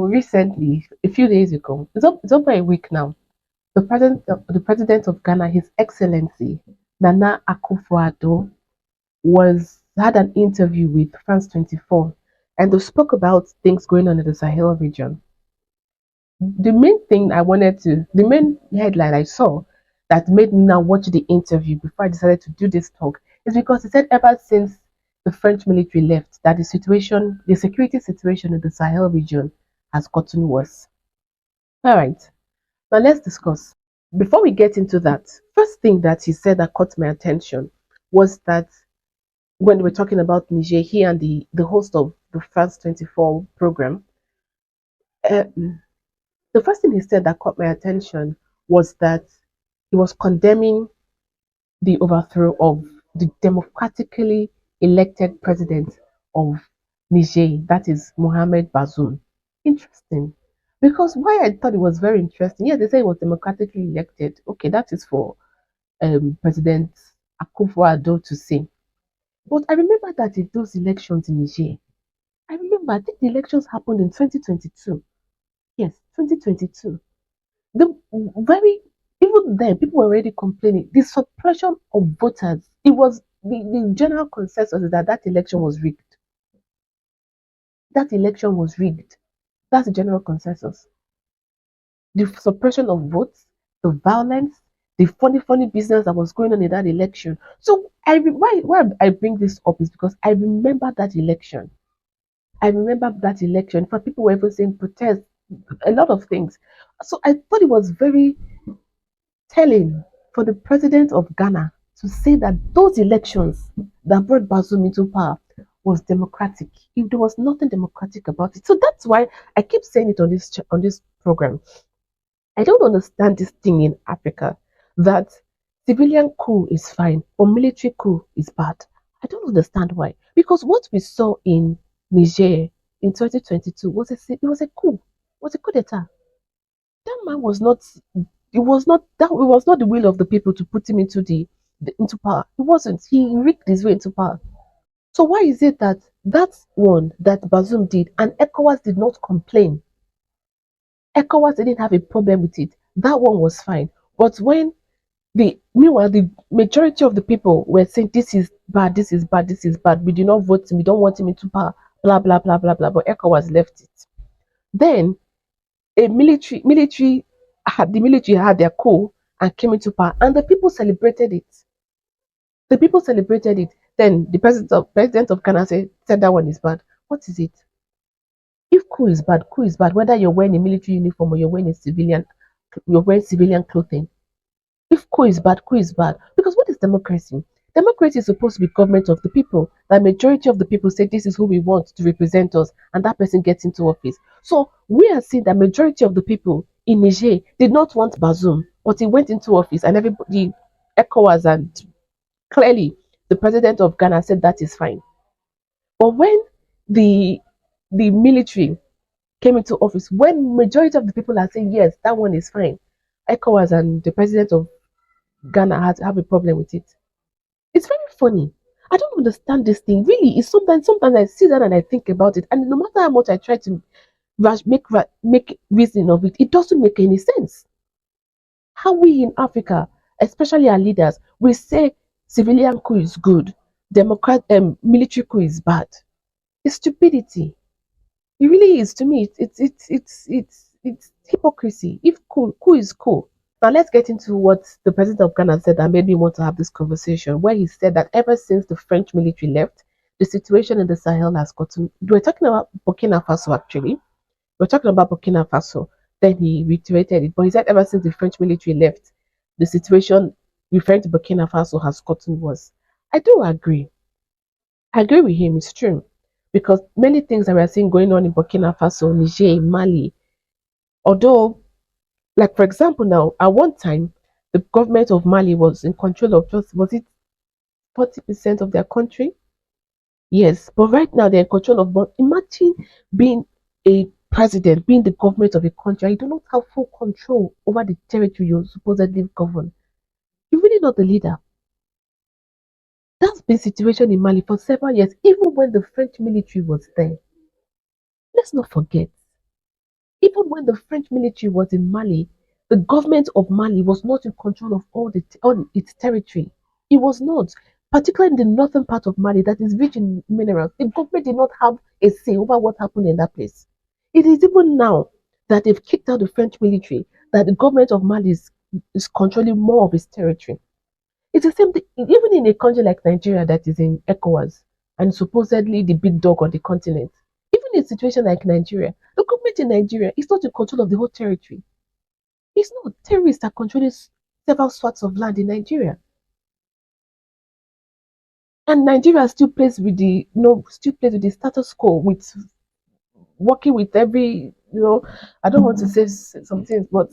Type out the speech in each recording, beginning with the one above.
recently, a few days ago, it's over a week now, the president of Ghana, His Excellency Nana Akufo-Addo, was had an interview with France 24, and they spoke about things going on in the Sahel region. The main headline I saw that made me now watch the interview before I decided to do this talk is because he said ever since the French military left, that the security situation in the Sahel region has gotten worse. All right, now let's discuss. Before we get into that, first thing that he said that caught my attention was that when we were talking about Niger, he and the host of the France 24 program, uh, the first thing he said that caught my attention was that he was condemning the overthrow of the democratically elected president of Niger, that is Mohamed Bazoum. Interesting. Because why I thought it was very interesting, yeah, they say it was democratically elected. Okay, that is for President Akufo-Addo to say. But I remember that in those elections in Niger, I think the elections happened in 2022. Yes, 2022. The very even then people were already complaining the suppression of voters. It was the general consensus is that that election was rigged. That election was rigged. That's the general consensus. The suppression of votes, the violence, the funny business that was going on in that election. So why I bring this up is because I remember that election. I remember that election. For people were even saying protest, a lot of things. So I thought it was very telling for the president of Ghana to say that those elections that brought Bazoum into power was democratic. If there was nothing democratic about it, so that's why I keep saying it on this program. I don't understand this thing in Africa that civilian coup is fine or military coup is bad. I don't understand why. Because what we saw in Niger in 2022 was a coup. It was a coup d'etat. That man was not it was not the will of the people to put him into power. It wasn't. He rigged his way into power. So why is it that that one that Bazoum did and ECOWAS did not complain? ECOWAS didn't have a problem with it. That one was fine. But when meanwhile the majority of the people were saying this is bad, this is bad, this is bad. We do not vote him, we don't want him into power, blah blah blah blah blah. But ECOWAS left it. Then a military had their coup and came into power, and the people celebrated it. The people celebrated it. Then the president of Ghana said that one is bad. What is it? If coup is bad. Whether you're wearing a military uniform or you're wearing civilian clothing. If coup is bad. Because what is democracy? Democracy is supposed to be government of the people. The majority of the people say this is who we want to represent us, and that person gets into office. So we are seeing that majority of the people in Niger did not want Bazoum, but he went into office, and everybody ECOWAS and clearly the president of Ghana said that is fine. But when the military came into office, when majority of the people are saying yes, that one is fine, ECOWAS and the president of Ghana had have a problem with it. It's very funny. I don't understand this thing. Really, it's sometimes I sit down and I think about it, and no matter how much I try to make reason of it, it doesn't make any sense. How we in Africa, especially our leaders, we say civilian coup is good, military coup is bad. It's stupidity. It really is to me. It's hypocrisy. If coup is cool. Now let's get into what the president of Ghana said that made me want to have this conversation, where he said that ever since the French military left, the situation in the Sahel has gotten. We're talking about Burkina Faso actually. We're talking about Burkina Faso. Then he reiterated it, but he said ever since the French military left, the situation referring to Burkina Faso has gotten worse. I do agree. I agree with him. It's true because many things that we are seeing going on in Burkina Faso, Niger, Mali, although like for example, now at one time, the government of Mali was in control of just was it 40% of their country? Yes, but right now they're in control of. But imagine being a president, being the government of a country, and you do not have full control over the territory you supposedly govern. You're really not the leader. That's been situation in Mali for several years, even when the French military was there. Let's not forget. Even when the French military was in Mali, the government of Mali was not in control of all its territory. It was not, particularly in the northern part of Mali that is rich in minerals. The government did not have a say over what happened in that place. It is even now that they've kicked out the French military that the government of Mali is controlling more of its territory. It's the same thing, even in a country like Nigeria that is in ECOWAS and supposedly the big dog on the continent. Even in a situation like Nigeria, the government in Nigeria is not in control of the whole territory. It's not. Terrorists are controlling several swaths of land in Nigeria. And Nigeria still plays with the status quo, with working with every. I don't want to say some things, but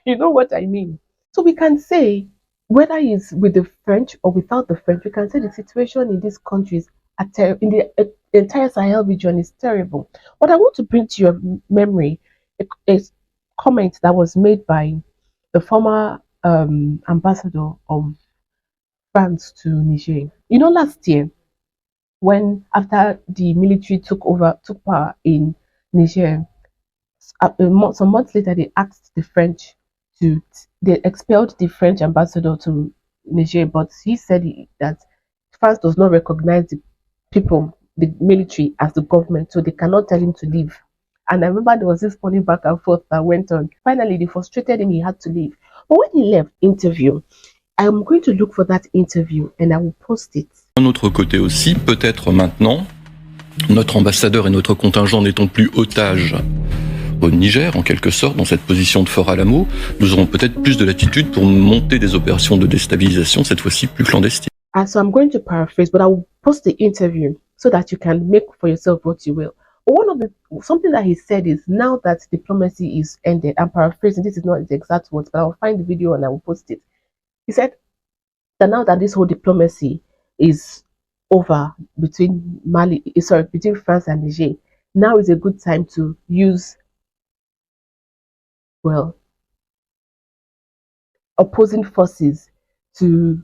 you know what I mean. So we can say, whether it's with the French or without the French, we can say the situation in these countries, in the entire Sahel region, is terrible. But I want to bring to your memory a comment that was made by the former ambassador of France to Niger. Last year, when after the military took power in Niger, some months later, they asked the French to, they expelled the French ambassador to Niger, but he said that France does not recognize the people, the military, as the government, so they cannot tell him to leave. And I remember there was this funny back and forth that went on. Finally, they frustrated him, he had to leave. But when he left, interview, I'm going to look for that interview and I will post it. D'un autre côté aussi, peut-être maintenant, notre ambassadeur et notre contingent n'étant plus otages au Niger, en quelque sorte, dans cette position de fort Alamo, nous aurons peut-être plus de latitude pour monter des opérations de déstabilisation, cette fois-ci plus clandestines. And so I'm going to paraphrase, but I will post the interview so that you can make for yourself what you will. But something that he said is, now that diplomacy is ended, I'm paraphrasing, this is not the exact words, but I'll find the video and I will post it. He said that now that this whole diplomacy is over between France and Niger, now is a good time to use, opposing forces to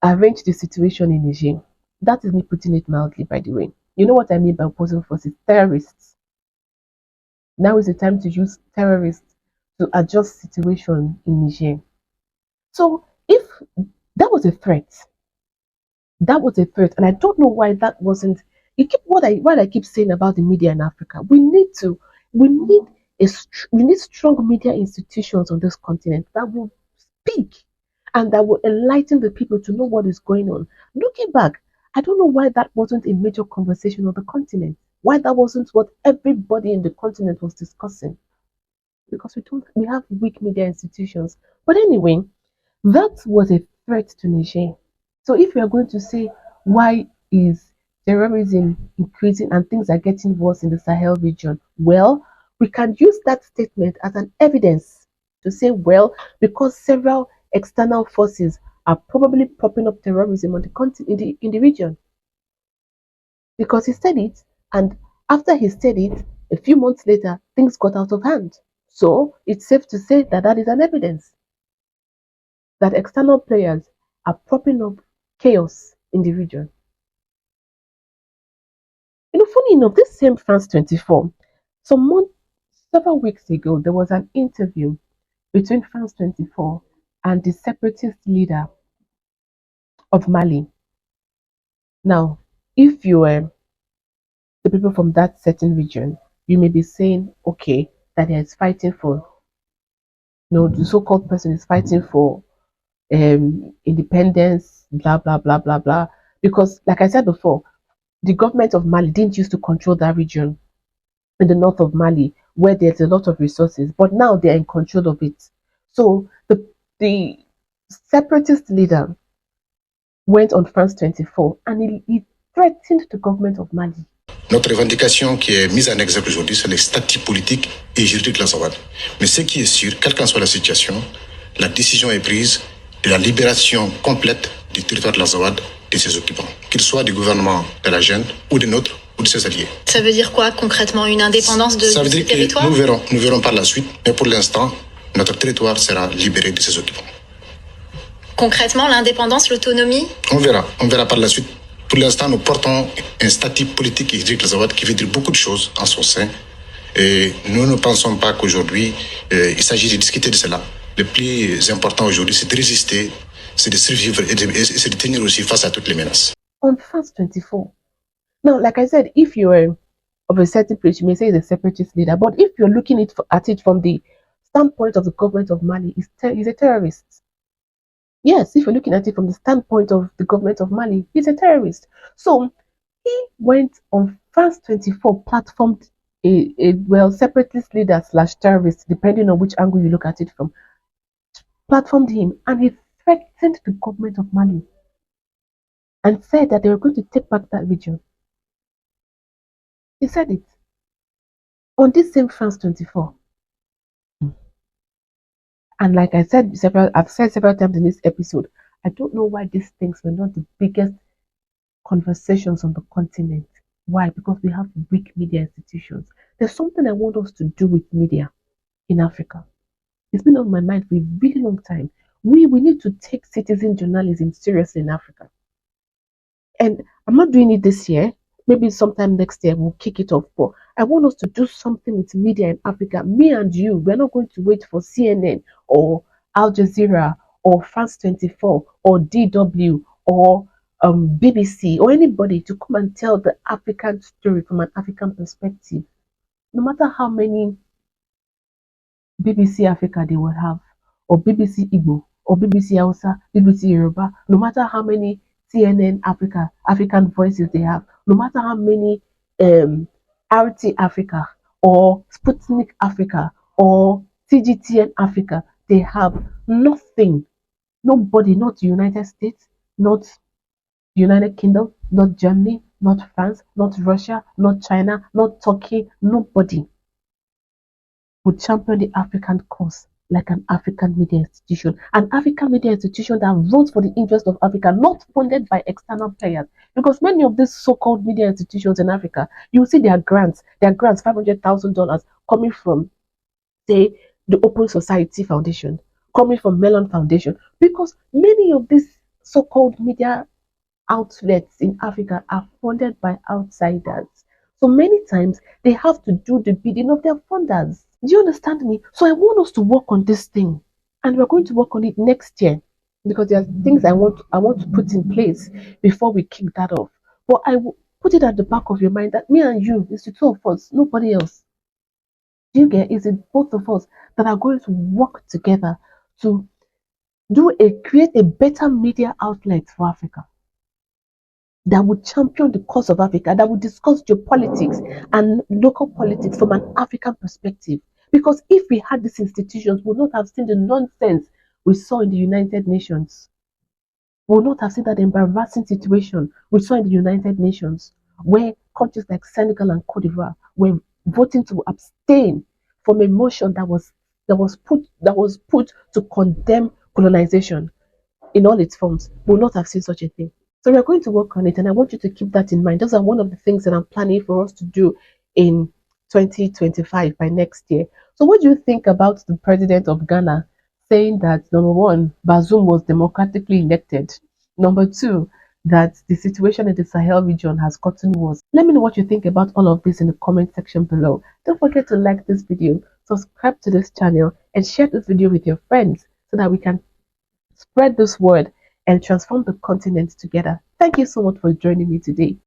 arrange the situation in Niger. That is me putting it mildly, by the way. You know what I mean by opposing forces? Terrorists. Now is the time to use terrorists to adjust situation in Niger. So if that was a threat, and I don't know why that wasn't. What I keep saying about the media in Africa. We need strong media institutions on this continent that will speak and that will enlighten the people to know what is going on. Looking back, I don't know why that wasn't a major conversation on the continent. Why that wasn't what everybody in the continent was discussing. Because we have weak media institutions. But anyway, that was a threat to Niger. So if we are going to say, why is terrorism increasing and things are getting worse in the Sahel region, well, we can use that statement as an evidence to say, well, because several external forces are probably propping up terrorism on the continent, in the region. Because he said it, and after he said it, a few months later, things got out of hand. So it's safe to say that that is an evidence that external players are propping up chaos in the region. Funny enough, this same France 24, several weeks ago, there was an interview between France 24 and the separatist leader of Mali. Now, if you were the people from that certain region, you may be saying, okay, that he is fighting for, the so-called person is fighting for independence, blah, blah, blah, blah, blah. Because, like I said before, the government of Mali didn't used to control that region in the north of Mali where there's a lot of resources, but now they're in control of it. So the separatist leader went on France 24 and he threatened the government of Mali. Notre revendication qui est mise en exergue aujourd'hui, c'est le statut politique et juridique de la Zawad. Mais ce qui est sûr, quelle qu'en soit la situation, la décision est prise de la libération complète du territoire de la Zawad de ses occupants, qu'ils soient du gouvernement de la Gêne ou de nôtre ou de ses alliés. Ça veut dire quoi concrètement, une indépendance de ce territoire? Ça veut dire que nous verrons par la suite, mais pour l'instant, notre territoire sera libéré de ses occupants. Concrètement, l'indépendance, l'autonomie? On verra par la suite. Pour l'instant, nous portons un statut politique et juridique de la Zawad qui veut dire beaucoup de choses en son sein. Et nous ne pensons pas qu'aujourd'hui, il s'agit de discuter de cela. Le plus important aujourd'hui, c'est de résister, c'est de survivre et c'est de tenir aussi face à toutes les menaces. On fast 24. Now, like I said, if you're of a certain place, you may say he's a separatist leader, but if you're looking at it from the standpoint of the government of Mali, he's a terrorist. Yes, if you're looking at it from the standpoint of the government of Mali, he's a terrorist. So he went on France 24, platformed a separatist leader slash terrorist, depending on which angle you look at it from, platformed him, and he threatened the government of Mali and said that they were going to take back that region. He said it on this same France 24. And like I've said several times in this episode, I don't know why these things were not the biggest conversations on the continent. Why? Because we have weak media institutions. There's something I want us to do with media in Africa. It's been on my mind for a really long time. We need to take citizen journalism seriously in Africa. And I'm not doing it this year. Maybe sometime next year we'll kick it off. But I want us to do something with media in Africa. Me and you, we're not going to wait for CNN or Al Jazeera or France 24 or DW or BBC or anybody to come and tell the African story from an African perspective. No matter how many BBC Africa they will have, or BBC Igbo, or BBC Hausa, BBC Yoruba, no matter how many CNN Africa, African voices they have, no matter how many RT Africa, or Sputnik Africa, or TGTN Africa they have, nothing, nobody, not the United States, not United Kingdom, not Germany, not France, not Russia, not China, not Turkey, nobody would champion the African cause like an African media institution. An African media institution that runs for the interest of Africa, not funded by external players. Because many of these so-called media institutions in Africa, you see their grants, $500,000 coming from, say, the Open Society Foundation, coming from Mellon Foundation. Because many of these so-called media outlets in Africa are funded by outsiders. So many times they have to do the bidding of their funders. Do you understand me? So I want us to work on this thing, and we're going to work on it next year because there are things I want to put in place before we kick that off. But I will put it at the back of your mind that me and you, it's the two of us, nobody else. Do you get? Is it both of us that are going to work together to create a better media outlet for Africa that would champion the cause of Africa, that would discuss geopolitics and local politics from an African perspective. Because if we had these institutions, we would not have seen the nonsense we saw in the United Nations. We would not have seen that embarrassing situation we saw in the United Nations, where countries like Senegal and Cote d'Ivoire were voting to abstain from a motion that was put to condemn colonization in all its forms. We would not have seen such a thing. So we're going to work on it, and I want you to keep that in mind. Those are one of the things that I'm planning for us to do in 2025 by next year. So what do you think about the president of Ghana saying that, number one, Bazoum was democratically elected? Number two, that the situation in the Sahel region has gotten worse. Let me know what you think about all of this in the comment section below. Don't forget to like this video, subscribe to this channel, and share this video with your friends so that we can spread this word and transform the continent together. Thank you so much for joining me today.